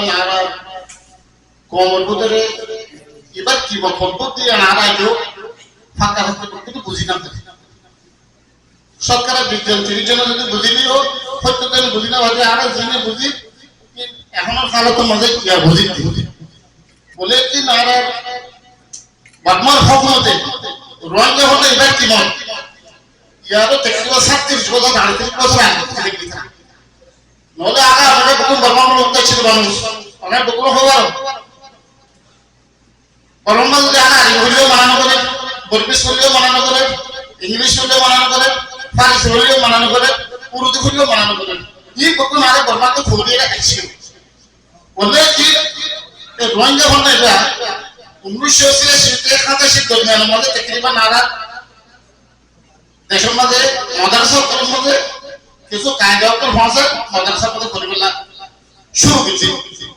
নারা কমর ভিতরে এবার কি বলবো দিয়ে নারা কেউ ফাঁকা হতে কিন্তু বুঝি না সরকারের বিজ্ঞান 30 জন যদি বুঝিলিও হয়তো তেন বুঝি না ভাবে আরো জেনে বুঝি এখনো কালো তো মজা কি বুঝি বলে কি নারা বাদমার হক মতে রঙে হলে এবার কি মত ইয়ারও তেকিবা 37 বছর 38 বছর আগে থেকে কি থাকে নহলে আগা আমাদের বহু বর্মার লোক ছিল মানুষ অনেক বকুল হবার বর্মা যদি আগা হইলেও মানানো করে বর্বিশ হইলেও মানানো করে ইংলিশ হইলেও মানানো করে ফারিস হইলেও মানানো করে উর্দু হইলেও মানানো করে এই বকুল মারে বর্মাকে ফুল দিয়ে রাখছিল বলে কি রোহিঙ্গা বন্ধ এটা 1981 দরমিয়ানের মধ্যে তকরিবান নারা দেশের মধ্যে মাদ্রাসা করার মধ্যে কিছু কায়দা ভাষা মাদ্রাসা মধ্যে পরিবেলা শুরু হয়েছে